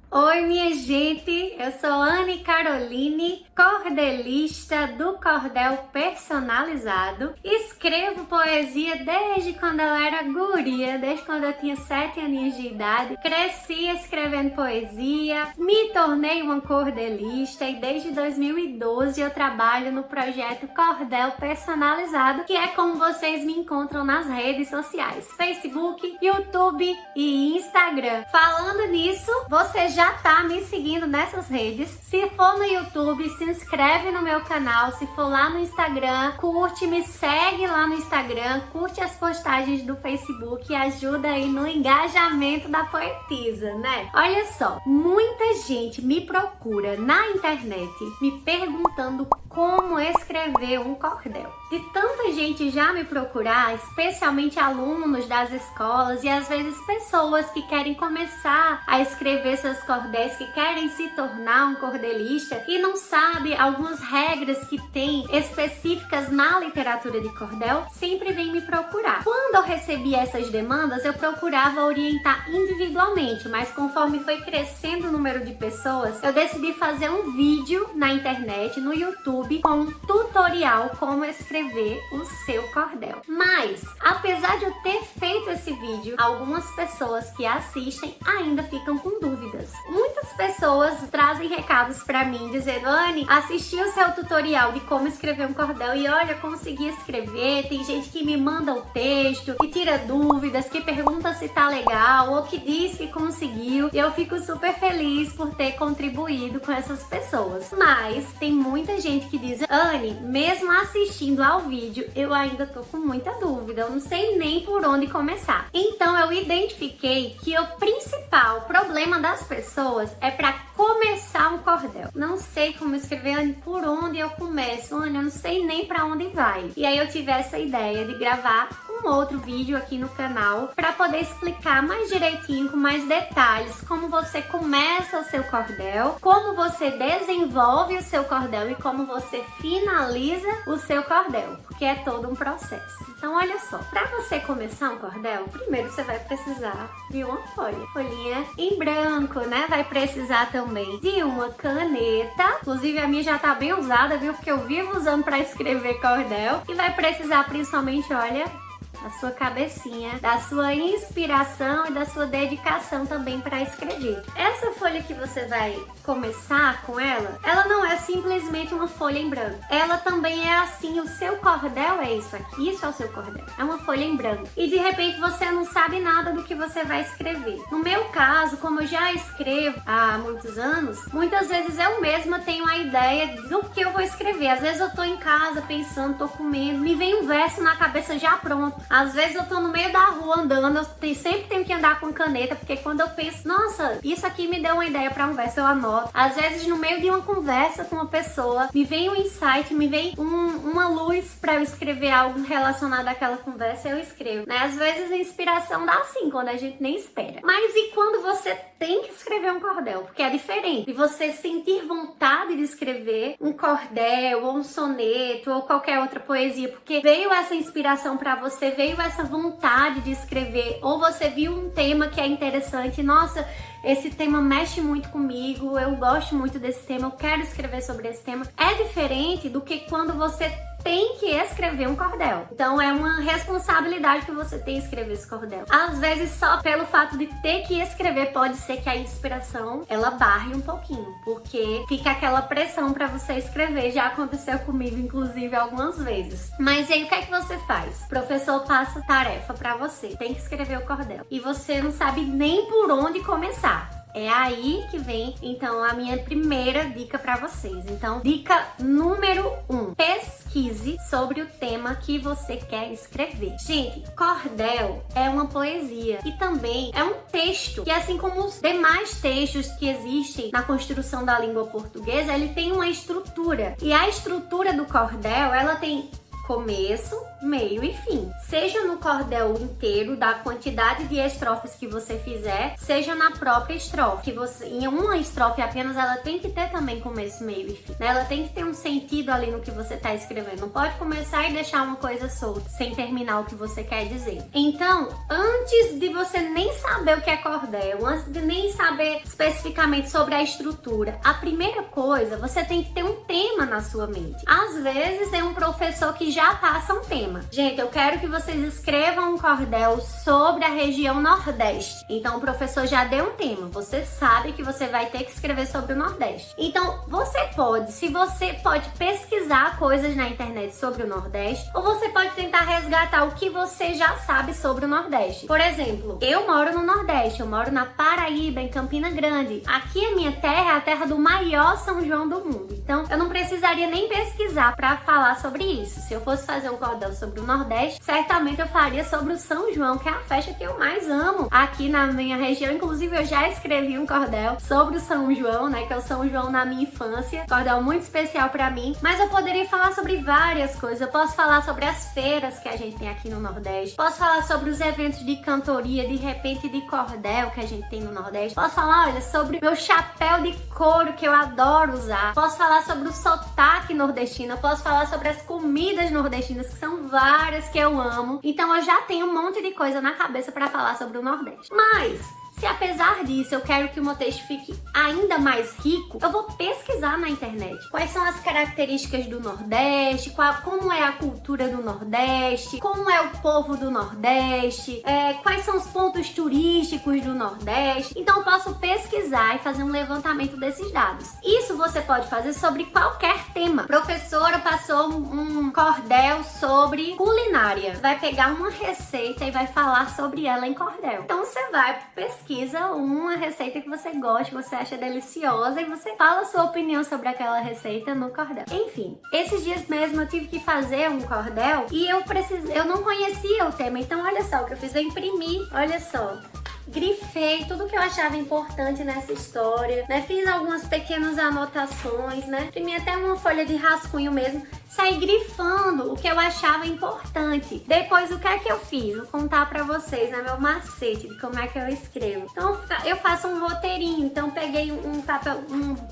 Oi, minha gente, eu sou Anne Caroline, cordelista do Cordel Personalizado. Escrevo poesia desde quando eu era guria, desde quando eu tinha 7 aninhos de idade. Cresci escrevendo poesia, me tornei uma cordelista e desde 2012 eu trabalho no projeto Cordel Personalizado, que é como vocês me encontram nas redes sociais, Facebook, YouTube e Instagram. Falando nisso, você já tá me seguindo nessas redes? Se for no YouTube, se inscreve no meu canal. Se for lá no Instagram, curte, me segue lá no Instagram, curte as postagens do Facebook e ajuda aí no engajamento da poetisa, né? Olha só, muita gente me procura na internet me perguntando como escrever um cordel. De tanta gente já me procurar, especialmente alunos das escolas e às vezes pessoas que querem começar a escrever seus cordéis, que querem se tornar um cordelista e não sabe algumas regras que tem específicas na literatura de cordel, sempre vem me procurar. Quando eu recebi essas demandas, eu procurava orientar individualmente, mas conforme foi crescendo o número de pessoas, eu decidi fazer um vídeo na internet, no YouTube, com um tutorial como escrever o seu cordel. Mas, apesar de eu ter feito esse vídeo, algumas pessoas que assistem ainda ficam com dúvidas. Muitas pessoas trazem recados pra mim dizendo: Anne, assisti o seu tutorial de como escrever um cordel e olha, consegui escrever. Tem gente que me manda o texto, que tira dúvidas, que pergunta se tá legal ou que diz que conseguiu. E eu fico super feliz por ter contribuído com essas pessoas. Mas tem muita gente que diz: Anne, mesmo assistindo ao vídeo, eu ainda tô com muita dúvida, eu não sei nem por onde começar. Então eu identifiquei que o principal problema das pessoas é para começar um cordel. Não sei como escrever, Anne, por onde eu começo? Anne, eu não sei nem para onde vai. E aí eu tive essa ideia de gravar um outro vídeo aqui no canal para poder explicar mais direitinho, com mais detalhes, como você começa o seu cordel, como você desenvolve o seu cordel e como você finaliza o seu cordel, porque é todo um processo. Então olha só, para você começar um cordel, primeiro você vai precisar de uma folhinha em branco, né? Vai precisar também de uma caneta, inclusive a minha já tá bem usada, viu? Porque eu vivo usando para escrever cordel. E vai precisar principalmente, olha, da sua cabecinha, da sua inspiração e da sua dedicação também para escrever. Essa folha que você vai começar com ela não é simplesmente uma folha em branco. Ela também é assim, o seu cordel é isso aqui, isso é o seu cordel. É uma folha em branco. E de repente você não sabe nada do que você vai escrever. No meu caso, como eu já escrevo há muitos anos, muitas vezes eu mesma tenho a ideia do que eu vou escrever. Às vezes eu tô em casa pensando, tô comendo, me vem um verso na cabeça já pronto. Às vezes eu tô no meio da rua andando, eu sempre tenho que andar com caneta, porque quando eu penso, nossa, isso aqui me deu uma ideia para um verso, eu anoto. Às vezes no meio de uma conversa com uma pessoa, me vem um insight, me vem uma luz para eu escrever algo relacionado àquela conversa, eu escrevo, né? Às vezes a inspiração dá assim, quando a gente nem espera. Mas e quando você tem que escrever um cordel? Porque é diferente de você sentir vontade de escrever um cordel, ou um soneto, ou qualquer outra poesia, porque veio essa inspiração para você, veio essa vontade de escrever, ou você viu um tema que é interessante, nossa, esse tema mexe muito comigo, eu gosto muito desse tema, eu quero escrever sobre esse tema. É diferente do que quando você tem que escrever um cordel. Então é uma responsabilidade que você tem escrever esse cordel. Às vezes só pelo fato de ter que escrever pode ser que a inspiração ela barre um pouquinho, porque fica aquela pressão para você escrever. Já aconteceu comigo inclusive algumas vezes. Mas aí o que é que você faz? O professor passa tarefa para você, tem que escrever o cordel e você não sabe nem por onde começar. É aí que vem, então, a minha primeira dica para vocês. Então, dica número 1. Pesquise sobre o tema que você quer escrever. Gente, cordel é uma poesia e também é um texto que, assim como os demais textos que existem na construção da língua portuguesa, ele tem uma estrutura. E a estrutura do cordel, ela tem começo, meio e fim. Seja no cordel inteiro, da quantidade de estrofes que você fizer, seja na própria estrofe. Em uma estrofe apenas, ela tem que ter também começo, meio e fim, né? Ela tem que ter um sentido ali no que você está escrevendo. Não pode começar e deixar uma coisa solta, sem terminar o que você quer dizer. Então, antes de você nem saber o que é cordel, antes de nem saber especificamente sobre a estrutura, a primeira coisa, você tem que ter um tema na sua mente. Às vezes é um professor que já passa um tema. Gente, eu quero que vocês escrevam um cordel sobre a região Nordeste. Então o professor já deu um tema. Você sabe que você vai ter que escrever sobre o Nordeste. Então você pode pesquisar coisas na internet sobre o Nordeste, ou você pode tentar resgatar o que você já sabe sobre o Nordeste. Por exemplo, eu moro no Nordeste, eu moro na Paraíba, em Campina Grande. Aqui a minha terra é a terra do maior São João do mundo. Então eu não precisaria nem pesquisar para falar sobre isso. Se eu fosse fazer um cordel sobre o Nordeste, certamente eu faria sobre o São João, que é a festa que eu mais amo aqui na minha região. Inclusive eu já escrevi um cordel sobre o São João, né, que é o São João na minha infância, cordel muito especial para mim. Mas eu poderia falar sobre várias coisas. Eu posso falar sobre as feiras que a gente tem aqui no Nordeste, posso falar sobre os eventos de cantoria, de repente de cordel que a gente tem no Nordeste, posso falar, olha, sobre meu chapéu de couro que eu adoro usar, posso falar sobre o sotaque nordestino, eu posso falar sobre as comidas nordestinas, que são várias que eu amo. Então eu já tenho um monte de coisa na cabeça para falar sobre o Nordeste. Mas se apesar disso eu quero que o meu texto fique ainda mais rico, eu vou pesquisar na internet quais são as características do Nordeste, como é a cultura do Nordeste, como é o povo do Nordeste, quais são os pontos turísticos do Nordeste. Então eu posso pesquisar e fazer um levantamento desses dados. Isso você pode fazer sobre qualquer tema. A professora passou um cordel sobre culinária, vai pegar uma receita e vai falar sobre ela em cordel. Então você vai pesquisar uma receita que você gosta, que você acha deliciosa, e você fala a sua opinião sobre aquela receita no cordel. Enfim, esses dias mesmo eu tive que fazer um cordel e eu não conhecia o tema. Então olha só o que eu fiz, eu imprimi, olha só, grifei tudo que eu achava importante nessa história, né? Fiz algumas pequenas anotações, né? Imprimi até uma folha de rascunho mesmo, saí grifando o que eu achava importante. Depois, o que é que eu fiz? Vou contar pra vocês, né? Meu macete de como é que eu escrevo. Então, eu faço um roteirinho. Então, peguei um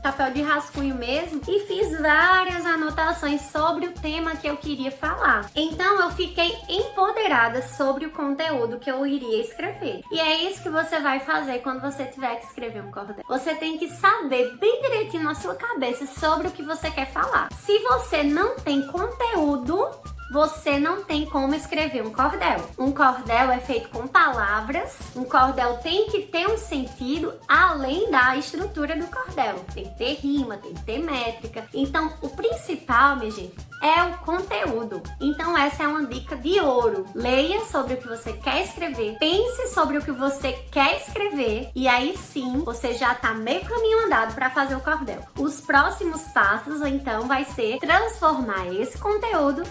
papel de rascunho mesmo e fiz várias anotações sobre o tema que eu queria falar. Então, eu fiquei empoderada sobre o conteúdo que eu iria escrever. E é isso que você vai fazer quando você tiver que escrever um cordel. Você tem que saber bem direitinho na sua cabeça sobre o que você quer falar. Se você não tem conteúdo, você não tem como escrever um cordel. Um cordel é feito com palavras, um cordel tem que ter um sentido além da estrutura do cordel. Tem que ter rima, tem que ter métrica. Então, o principal, minha gente, é o conteúdo. Então, essa é uma dica de ouro. Leia sobre o que você quer escrever, pense sobre o que você quer escrever, e aí sim, você já tá meio caminho andado para fazer o cordel. Os próximos passos, então, vai ser transformar esse conteúdo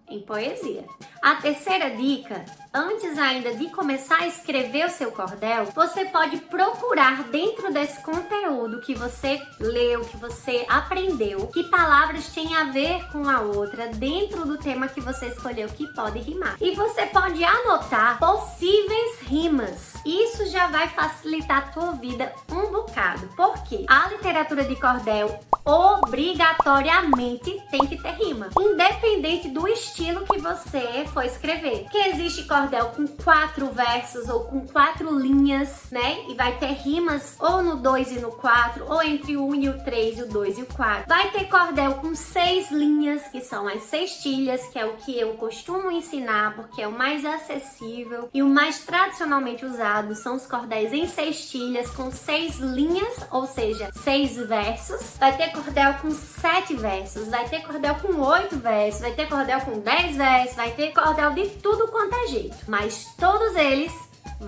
em poesia. A terceira dica, antes ainda de começar a escrever o seu cordel, você pode procurar dentro desse conteúdo que você leu, que você aprendeu, que palavras têm a ver com a outra dentro do tema que você escolheu que pode rimar. E você pode anotar possíveis rimas. Isso já vai facilitar a tua vida um bocado. Porque a literatura de cordel obrigatoriamente tem que ter rima, independente do estilo que você for escrever. Que existe cordel com 4 versos ou com 4 linhas, né? E vai ter rimas ou no 2 e no 4, ou entre o 1 e o 3, o 2 e o 4. Vai ter cordel com 6 linhas, que são as sextilhas, que é o que eu costumo ensinar, porque é o mais acessível e o mais tradicionalmente usado. São os cordéis em sextilhas com 6 linhas, ou seja, 6 versos. Vai ter cordel com 7 versos, vai ter cordel com 8 versos, vai ter cordel com 10 versos, vai ter cordel de tudo quanto é jeito. Mas todos eles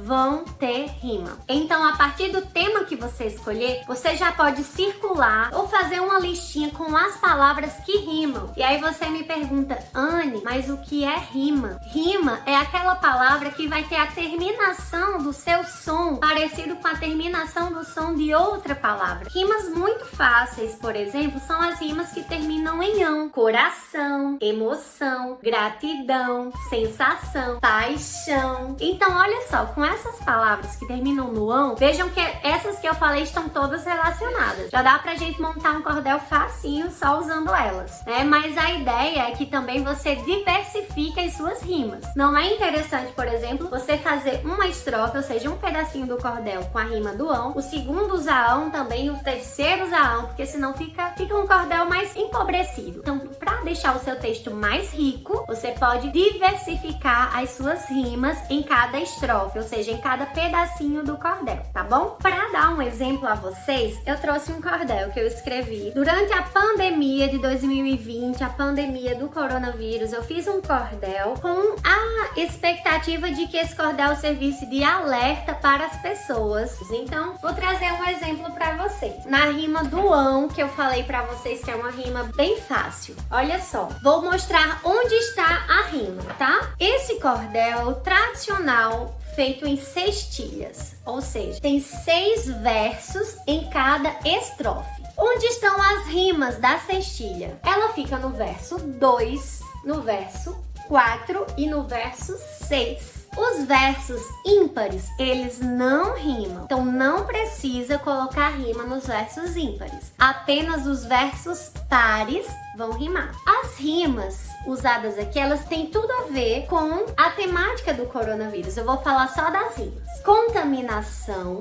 vão ter rima. Então, a partir do tema que você escolher, você já pode circular ou fazer uma listinha com as palavras que rimam. E aí você me pergunta, Anne, mas o que é rima? Rima é aquela palavra que vai ter a terminação do seu som parecido com a terminação do som de outra palavra. Rimas muito fáceis, por exemplo, são as rimas que terminam em ão. Coração, emoção, gratidão, sensação, paixão. Então, olha só, com essas palavras que terminam no ão, vejam que essas que eu falei estão todas relacionadas. Já dá pra gente montar um cordel facinho só usando elas, né? Mas a ideia é que também você diversifique as suas rimas. Não é interessante, por exemplo, você fazer uma estrofe, ou seja, um pedacinho do cordel com a rima do ão, o segundo usar ão também, o terceiro usar ão, porque senão fica um cordel mais empobrecido. Então, para deixar o seu texto mais rico, você pode diversificar as suas rimas em cada estrofe, ou seja, em cada pedacinho do cordel, tá bom? Para dar um exemplo a vocês, eu trouxe um cordel que eu escrevi durante a pandemia de 2020, a pandemia do coronavírus. Eu fiz um cordel com a expectativa de que esse cordel servisse de alerta para as pessoas. Então, vou trazer um exemplo para vocês. Na rima do ão, que eu falei para vocês que é uma rima bem fácil. Olha só, vou mostrar onde está a rima, tá? Esse cordel tradicional feito em cestilhas, ou seja, tem 6 versos em cada estrofe. Onde estão as rimas da cestilha? Ela fica no verso 2, no verso 4 e no verso 6. Os versos ímpares, eles não rimam, então não precisa colocar rima nos versos ímpares. Apenas os versos pares vão rimar. As rimas usadas aqui, elas têm tudo a ver com a temática do coronavírus. Eu vou falar só das rimas. Contaminação,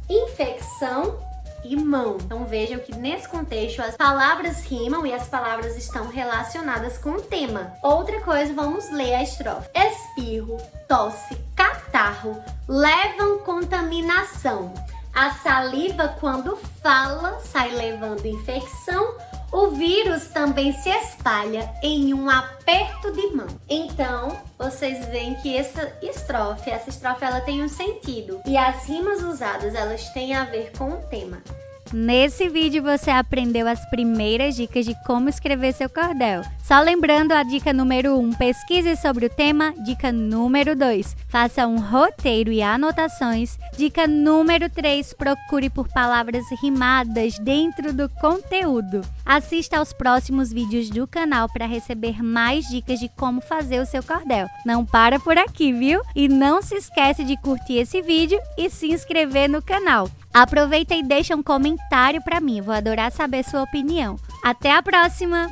infecção e mão. Então vejam que nesse contexto as palavras rimam e as palavras estão relacionadas com o tema. Outra coisa, vamos ler a estrofe. Espirro, tosse, catarro levam contaminação. A saliva, quando fala, sai levando infecção. O vírus também se espalha em um aperto de mão. Então, vocês veem que essa estrofe ela tem um sentido. E as rimas usadas, elas têm a ver com o tema. Nesse vídeo você aprendeu as primeiras dicas de como escrever seu cordel. Só lembrando a dica número 1, pesquise sobre o tema. Dica número 2, faça um roteiro e anotações. Dica número 3, procure por palavras rimadas dentro do conteúdo. Assista aos próximos vídeos do canal para receber mais dicas de como fazer o seu cordel. Não para por aqui, viu? E não se esquece de curtir esse vídeo e se inscrever no canal. Aproveita e deixa um comentário para mim, vou adorar saber sua opinião. Até a próxima!